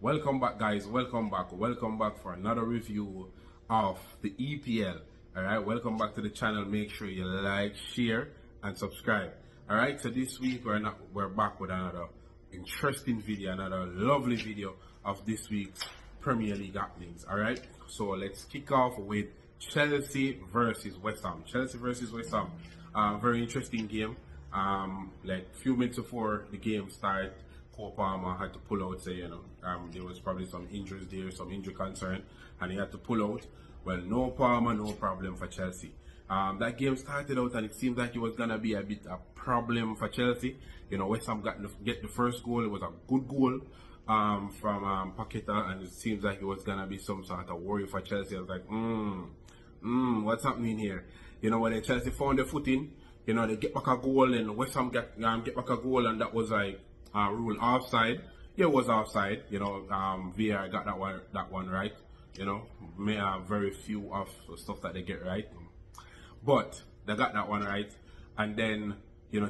Welcome back, guys. Welcome back. Welcome back for another review of the EPL. All right. Welcome back to the channel. Make sure you like, share, and subscribe. All right. So this week we're back with another interesting video, another lovely video of this week's Premier League happenings. All right. So let's kick off with Chelsea versus West Ham. Chelsea versus West Ham. Very interesting game. Like a few minutes before the game started, Cole Palmer had to pull out. Say, there was probably some injuries there, some injury concern, and he had to pull out. Well, no Palmer, no problem for Chelsea. That game started out, and it seems like it was gonna be a bit a problem for Chelsea. West Ham get the first goal. It was a good goal from Paqueta, and it seems like it was gonna be some sort of worry for Chelsea. I was like, what's happening here? When Chelsea found their footing, they get back a goal, and West Ham get back a goal, and that was like rule offside. Yeah, it was offside. VAR got that one right. May have very few of stuff that they get right, but they got that one right. And then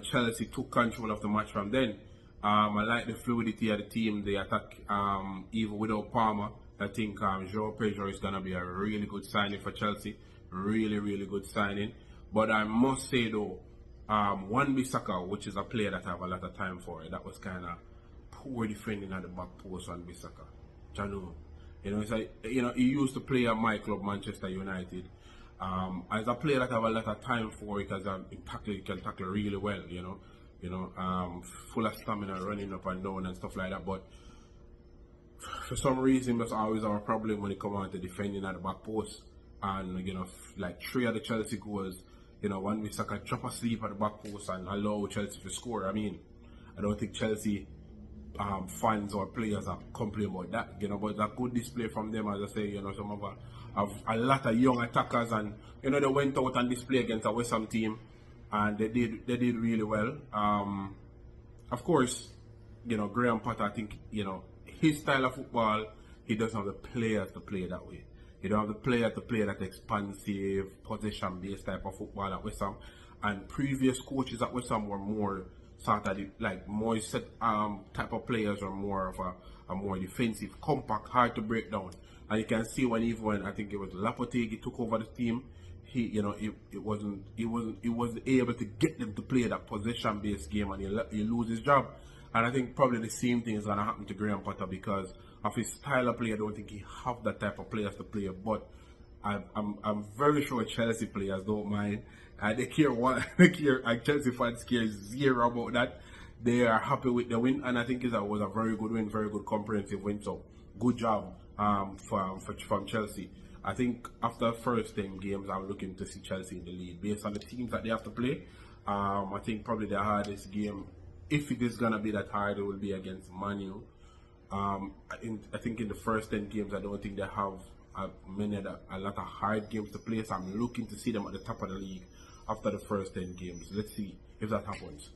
Chelsea took control of the match from then. I like the fluidity of the team, the attack. Even without Palmer, I think João Pedro is gonna be a really good signing for Chelsea. Really good signing. But I must say though, Wan-Bissaka, which is a player that I have a lot of time for, that was kind of poor defending at the back post. Wan-Bissaka, Janu. It's like, he used to play at my club, Manchester United. As a player that I have a lot of time for, because he can tackle really well. Full of stamina, running up and down and stuff like that. But for some reason, that's always our problem when it comes on to defending at the back post. And like 3 of the Chelsea goals, Wan-Bissaka drop asleep at the back post and allow Chelsea to score. I mean, I don't think Chelsea fans or players are complaining about that, but it's a good display from them. As I say, some of a lot of young attackers, and they went out and display against a West Ham team, and they did really well. Of course, Graham Potter, I think his style of football, he doesn't have the players to play that way. You don't have the player to play that expansive, possession-based type of football at West Ham. And previous coaches at West Ham were more sort of more set type of players, or more of a more defensive, compact, hard to break down. And you can see when I think it was Lopetegui took over the team, it wasn't able to get them to play that possession-based game, and he lose his job. And I think probably the same thing is gonna happen to Graham Potter because of his style of play. I don't think he have that type of players to play, but I'm very sure Chelsea players don't mind. They care what they care, and Chelsea fans care zero about that. They are happy with the win, and I think it was a very good win, very good comprehensive win. So good job from Chelsea. I think after the first 10 games, I'm looking to see Chelsea in the lead based on the teams that they have to play. I think probably the hardest game, if it is gonna be that hard, it will be against Man U. I think in the first 10 games, I don't think they have a lot of hard games to play. So I'm looking to see them at the top of the league after the first 10 games. Let's see if that happens.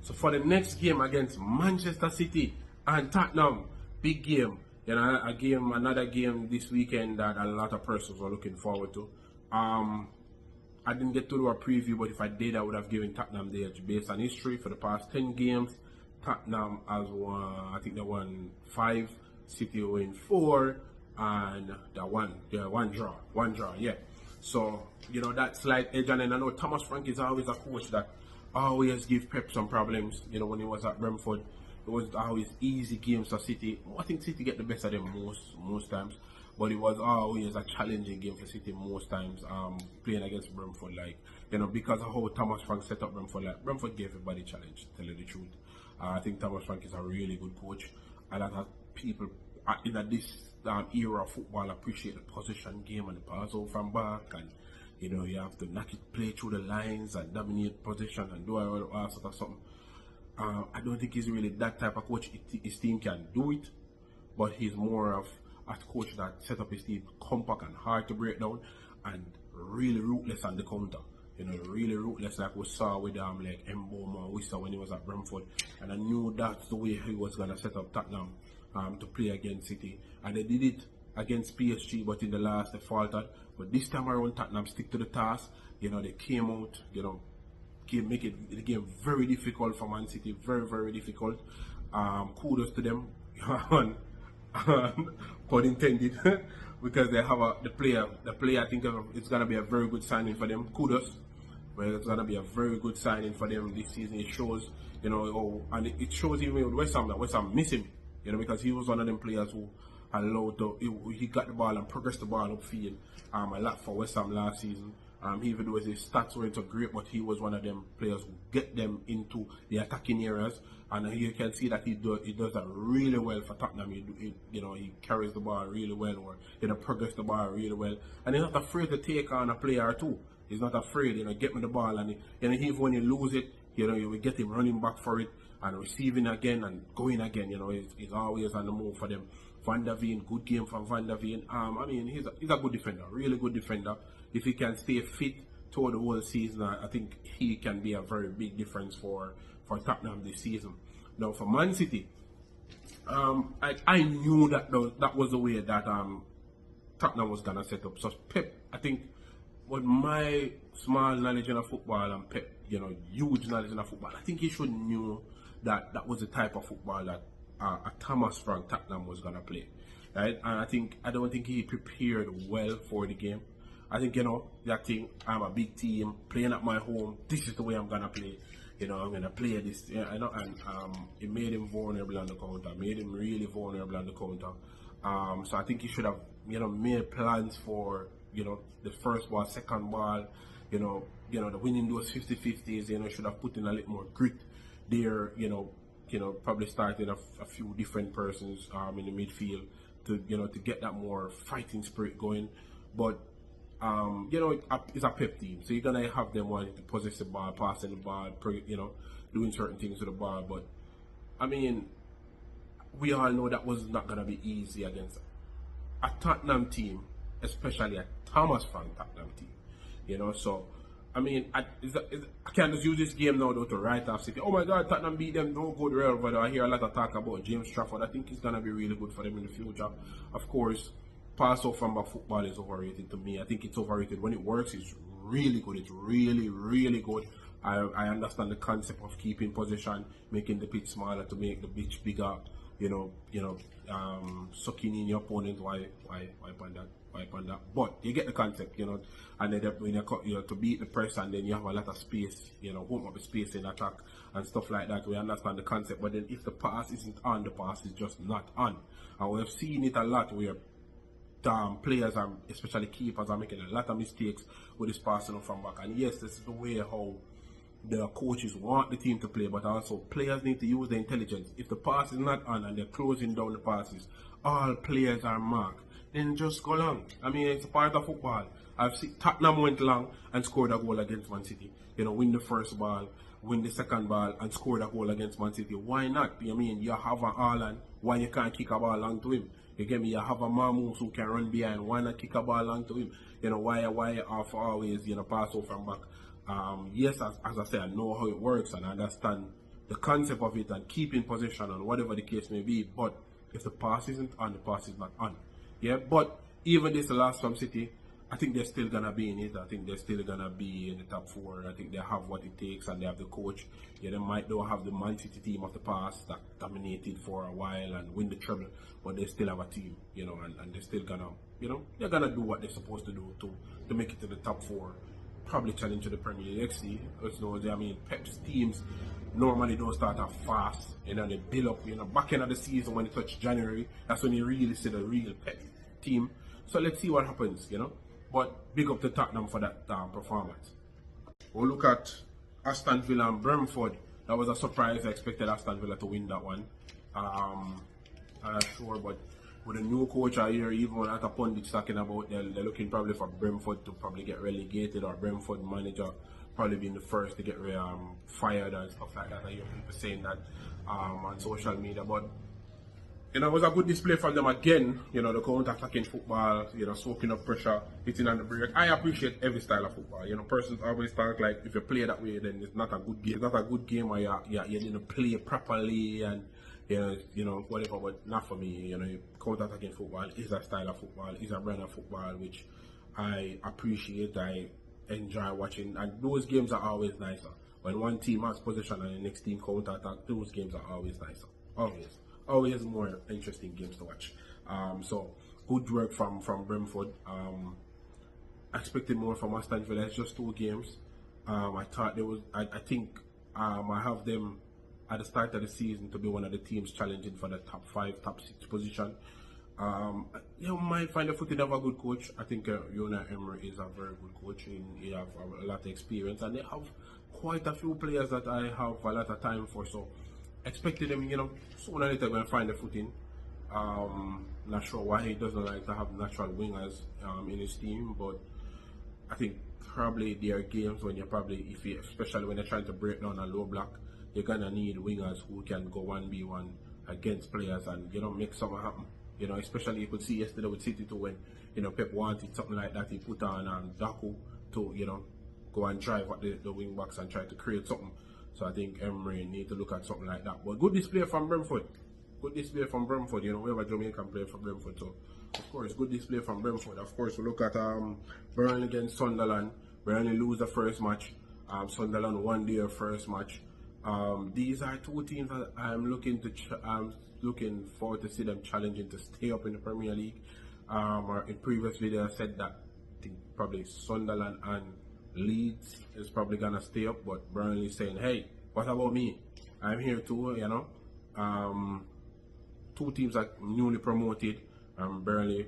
So for the next game against Manchester City and Tottenham, big game. Another game this weekend that a lot of persons were looking forward to. I didn't get to do a preview, but if I did, I would have given Tottenham the edge based on history. For the past 10 games, Tottenham has won, I think they won 5, City win 4, and one draw, yeah. So, that slight edge, and then I know Thomas Frank is always a coach that always give Pep some problems. When he was at Brentford, it was always easy games for City. I think City get the best of them most times, but it was always a challenging game for City most times, playing against Brentford, because of how Thomas Frank set up Brentford. Brentford gave everybody a challenge, to tell you the truth. I think Thomas Frank is a really good coach. A lot of people in this era of football appreciate the possession game and the pass out from back, and you have to play through the lines and dominate possession and do all sort of something. I don't think he's really that type of coach. His team can do it, but he's more of a coach that set up his team compact and hard to break down, and really ruthless on the counter. Really ruthless, like we saw with like Mboma, we saw when he was at Brentford, and I knew that's the way he was gonna set up Tottenham to play against City, and they did it against PSG, but in the last they faltered. But this time around, Tottenham stick to the task. They came out, make it the game very difficult for Man City, very difficult. Kudos to them. pun intended, because they have the player. The player, I think it's gonna be a very good signing for them. Kudos. Well, it's gonna be a very good signing for them this season. It shows, and it shows even with West Ham that West Ham miss him, because he was one of them players who allowed he got the ball and progressed the ball upfield a lot for West Ham last season. Even though his stats weren't so great, but he was one of them players who get them into the attacking areas, and you can see that he does that really well for Tottenham. He carries the ball really well, or progress the ball really well, and he's not afraid to take on a player or two. He's not afraid, get me the ball, and even when you lose it, you will get him running back for it and receiving again and going again. He's always on the move for them. Van der Veen, good game from Van der Veen. He's a good defender, really good defender. If he can stay fit toward the whole season, I think he can be a very big difference for Tottenham this season. Now for Man City, I knew that was the way that Tottenham was gonna set up. So Pep, I think, with my small knowledge in football and Pep, huge knowledge in football, I think he should knew that was the type of football that a Thomas Frank Tottenham was gonna play, right? And I don't think he prepared well for the game. I think that thing. I'm a big team playing at my home. This is the way I'm gonna play. I'm gonna play this. And it made him vulnerable on the counter. Made him really vulnerable on the counter. So I think he should have made plans for the first ball, second ball. The winning those 50-50s. Should have put in a little more grit there. Probably starting a few different persons in the midfield to get that more fighting spirit going. But it's a Pep team, so you're gonna have them wanting to possess the ball, passing the ball, doing certain things with the ball. But we all know that was not gonna be easy against a Tottenham team, especially a Thomas Frank Tottenham team. So I can't just use this game now though to write off City. Oh my God, Tottenham beat them, no good real. But I hear a lot of talk about James Trafford. I think he's gonna be really good for them in the future. Of course, pass off from back football is overrated to me. I think it's overrated. When it works, it's really good. It's really, really good. I understand the concept of keeping possession, making the pitch smaller to make the pitch bigger. Sucking in your opponent. Why on that? But you get the concept, and then when you to beat the press, and then you have a lot of space, open up the space in attack and stuff like that. We understand the concept, but then if the pass isn't on, the pass is just not on. And we've seen it a lot where players, and especially keepers, are making a lot of mistakes with this passing from back. And yes, this is the way how the coaches want the team to play, but also players need to use their intelligence. If the pass is not on and they're closing down the passes, all players are marked, then just go long. It's a part of football. I've seen Tottenham went long and scored a goal against Man City. Win the first ball, win the second ball, and scored a goal against Man City. Why not? You have a Haaland, why you can't kick a ball long to him? You get me? You have a Marmoush who can run behind. Why not kick a ball long to him? Why off always, pass over from back? Yes, as I say, I know how it works and I understand the concept of it and keeping possession and whatever the case may be. But if the pass isn't on, the pass is not on. Yeah, but even this last from City, I think they're still gonna be in it. I think they're still gonna be in the top four. I think they have what it takes and they have the coach. Yeah, they might don't have the Man City team of the past that dominated for a while and win the treble, but they still have a team, and they're still gonna, they're gonna do what they're supposed to do to make it to the top four. Probably challenge to the Premier League. Pep's teams normally don't start off fast, they build up, back end of the season when they touch January, that's when you really see the real Pep team. So let's see what happens, But big up to Tottenham for that performance. We'll look at Aston Villa and Brentford. That was a surprise. I expected Aston Villa to win that one. I'm not sure, but with a new coach I hear, even when other pundits talking about they're looking probably for Brentford to probably get relegated, or Brentford manager probably being the first to get fired and stuff like that. I hear people saying that on social media, but it was a good display from them again. The counter-attacking football, soaking up pressure, hitting on the break. I appreciate every style of football. Persons always talk like if you play that way, then it's not a good game. It's not a good game where you didn't play properly and whatever. But not for me. Counter-attacking football is a style of football, is a brand of football which I appreciate. I enjoy watching, and those games are always nicer. When one team has possession and the next team counter-attack, those games are always nicer. Always. always more interesting games to watch. So good work from Brentford. I expected more from Aston Villa. It's just 2 games. I thought there was. I think I have them at the start of the season to be one of the teams challenging for the top 5, top 6 position. You might find a footing of a good coach. I think Unai Emery is a very good coach. He have a lot of experience, and they have quite a few players that I have a lot of time for. So expected them, sooner or later going to find a footing. Not sure why he doesn't like to have natural wingers in his team, but I think probably there are games when especially when you're trying to break down a low block, you're gonna need wingers who can go 1v1 against players and make something happen. Especially you could see yesterday with City too, when Pep wanted something like that, he put on Daku to go and drive at the wing backs and try to create something. So I think Emery need to look at something like that. But good display from Brentford. Good display from Brentford. We have a Jamaican player from Brentford, so of course good display from Brentford. Of course we look at Burnley against Sunderland. Burnley lose the first match. Sunderland won their first match. These are 2 teams that I'm looking forward to see them challenging to stay up in the Premier League. Or in previous video I said that I think probably Sunderland and Leeds is probably gonna stay up, but Burnley saying, hey, what about me? I'm here too, 2 teams are newly promoted. Burnley,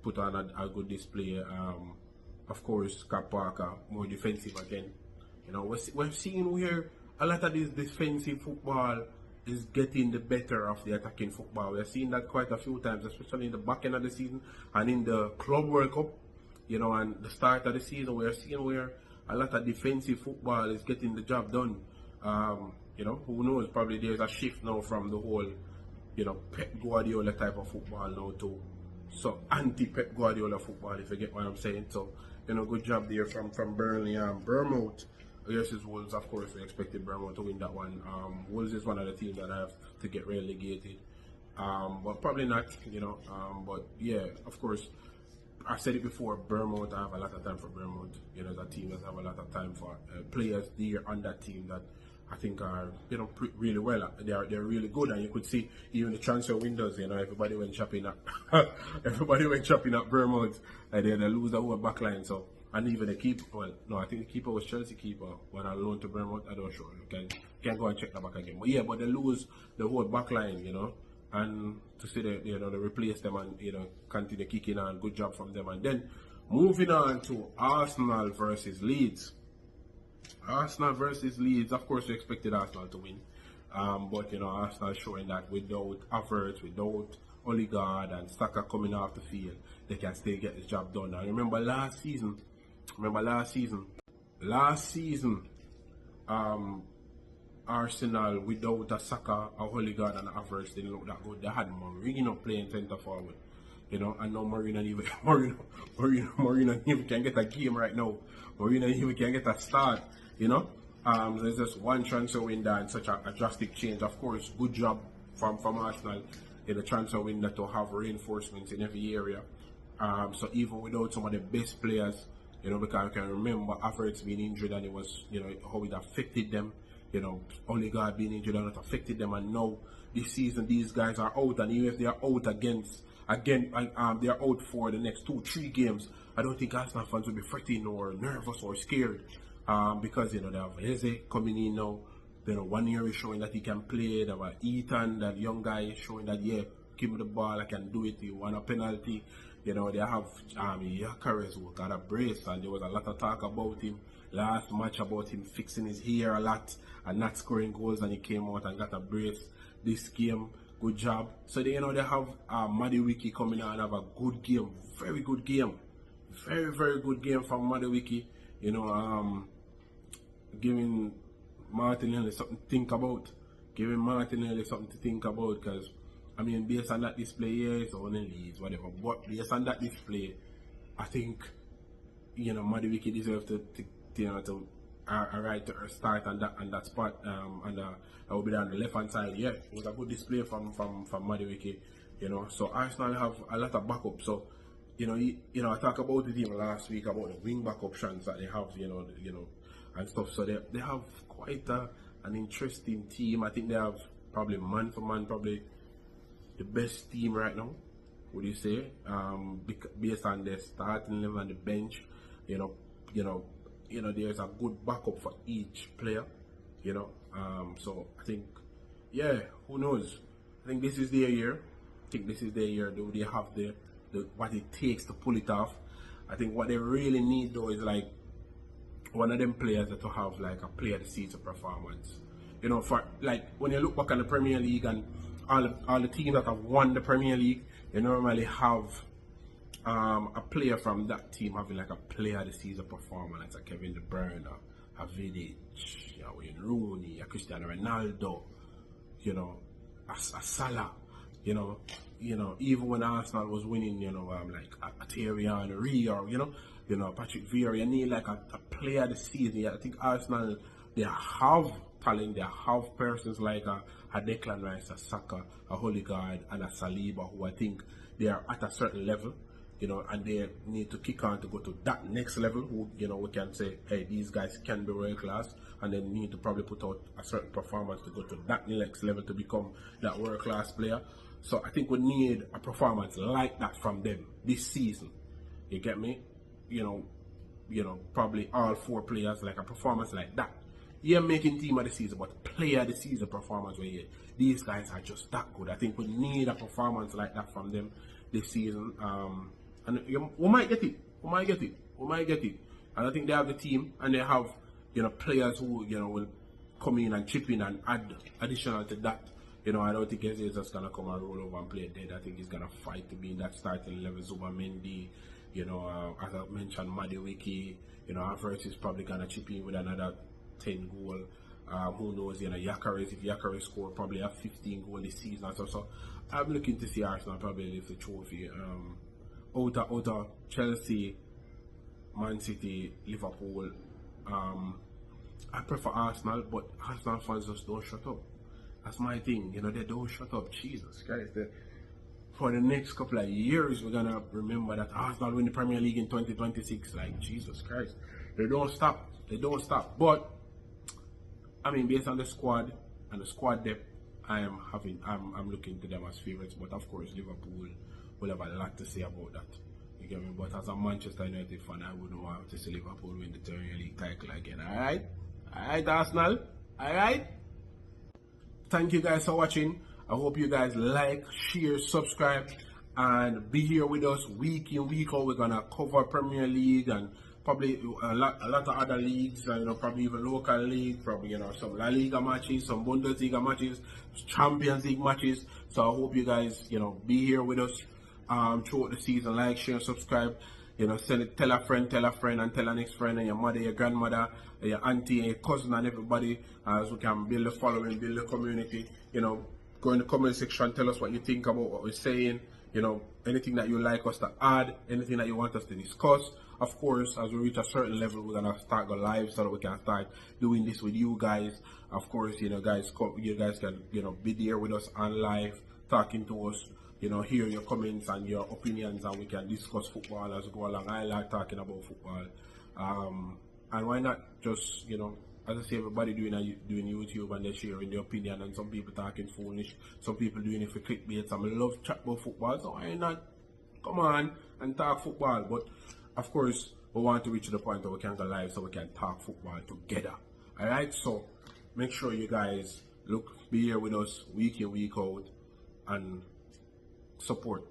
put on a good display. Of course, Scott Parker more defensive again. We're seeing where a lot of this defensive football is getting the better of the attacking football. We're seeing that quite a few times, especially in the back end of the season and in the Club World Cup. And the start of the season, we're seeing where a lot of defensive football is getting the job done. Who knows? Probably there's a shift now from the whole, Pep Guardiola type of football now to anti-Pep Guardiola football, if you get what I'm saying. So, good job there from Burnley and Bournemouth. Versus Wolves, of course, we expected Bournemouth to win that one. Wolves is one of the teams that have to get relegated, but probably not, but yeah, of course, I said it before, Bournemouth, I have a lot of time for Bournemouth. As a team that have a lot of time for players there on that team that I think are, really well. They're really good, and you could see even the transfer windows. Everybody went shopping at Bournemouth, and then they lose the whole back line. So, and even the keeper, I think the keeper was Chelsea keeper when I loaned to Bournemouth. I don't sure. You can go and check the back again. But yeah, but they lose the whole back line, and to see they replace them and continue kicking on. Good job from them. And then moving on to Arsenal versus Leeds. Arsenal versus Leeds. Of course, we expected Arsenal to win, but Arsenal showing that without Havertz, without Odegaard and Saka coming off the field, they can still get the job done. And remember last season, Arsenal without a Saka, a Odegaard and a Havertz didn't look that good. They had Mourinho playing centre forward, and now Mourinho even can get a game right now. Mourinho even can get a start, There's just one transfer window and such a drastic change. Of course, good job from Arsenal in the transfer window to have reinforcements in every area. So even without some of the best players, because I can remember Havertz being injured and it was, how it affected them. Odegaard being injured and it affected them, and now this season these guys are out, and even if they are out they are out for the next 2-3 games, I don't think Arsenal fans will be fretting or nervous or scared, because they have Eze coming in now. 1 year is showing that he can play. They have Ethan, that young guy, showing that give me the ball, I can do it. He won a penalty. They have Gyökeres who got a brace, and there was a lot of talk about him last match about him fixing his hair a lot and not scoring goals, and he came out and got a brace this game. Good job. So they have Madueke coming out and have a good game, very good game, very very good game from Madueke. Giving Martinelli something to think about. Because based on that display, it's only Leeds, whatever. But based on that display, I think Madueke deserves to arrive to start on that spot, and that will be on the left hand side. Yeah, it was a good display from Madueke. So Arsenal have a lot of backup. So I talked about the team last week about the wing back options that they have, and stuff. So they have quite an interesting team. I think they have probably man for man, probably the best team right now, would you say? Based on their starting level and the bench, you know, there's a good backup for each player, So I think, yeah, who knows? I think this is their year. I think this is their year. Do they have the what it takes to pull it off? I think what they really need though is like one of them players that to have like a player of the season performance. For like when you look back on the Premier League and all the teams that have won the Premier League, you normally have a player from that team having like a player of the season performance, like Kevin De Bruyne, a Vidic, Wayne Rooney, a Cristiano Ronaldo, a Salah, even when Arsenal was winning, like a Thierry Henry or Patrick Vieira, you need like a player of the season. Yeah, I think Arsenal, they have talent, they have persons like a Declan Rice, a Saka, a Odegaard, and a Saliba, who I think they are at a certain level, and they need to kick on to go to that next level. Who, we can say, hey, these guys can be world class, and then need to probably put out a certain performance to go to that next level to become that world class player. So I think we need a performance like that from them this season. You get me? Probably all 4 players, like a performance like that. Yeah, making team of the season, but player of the season performance where these guys are just that good. I think we need a performance like that from them this season. And we might get it. And I think they have the team, and they have players who will come in and chip in and add additional to that. I don't think he's just gonna come and roll over and play dead. I think he's gonna fight to be in that starting level. Zubamendi, as I mentioned, Madueke, Havertz is probably gonna chip in with another 10 goal. Who knows? Gyökeres, if Gyökeres score, probably have 15 goal this season. So I'm looking to see Arsenal probably lift the trophy. Out of Chelsea, Man City, Liverpool. I prefer Arsenal, but Arsenal fans just don't shut up. That's my thing, they don't shut up. Jesus Christ. For the next couple of years, we're gonna remember that Arsenal win the Premier League in 2026. Like, Jesus Christ. They don't stop. But I mean, based on the squad and the squad depth, I'm looking to them as favourites. But of course, Liverpool will have a lot to say about that. You get me? But as a Manchester United fan, I wouldn't want to see Liverpool win the Premier League title again. Alright, Arsenal. Alright. Thank you guys for watching. I hope you guys like, share, subscribe, and be here with us week in, week out. We're gonna cover Premier League and probably a lot of other leagues, probably even local league, probably some La Liga matches, some Bundesliga matches, Champions League matches. So I hope you guys be here with us throughout the season. Like, share, subscribe. Send it, tell a friend, and tell a next friend, and your mother, your grandmother, your auntie, and your cousin, and everybody, so we can build a following, build a community. Go in the comment section, tell us what you think about what we're saying. Anything that you like us to add, anything that you want us to discuss. Of course, as we reach a certain level, we're gonna start go live so that we can start doing this with you guys. Of course, you guys can be there with us on live, talking to us. Hear your comments and your opinions, and we can discuss football as we go along. I like talking about football, and why not just as I say, everybody doing YouTube and they're sharing their opinion, and some people talking foolish, some people doing it for clickbait. Some love chat about football, so why not come on and talk football? But of course, we want to reach to the point where we can go live so we can talk football together. Alright, so make sure you guys be here with us week in, week out, and support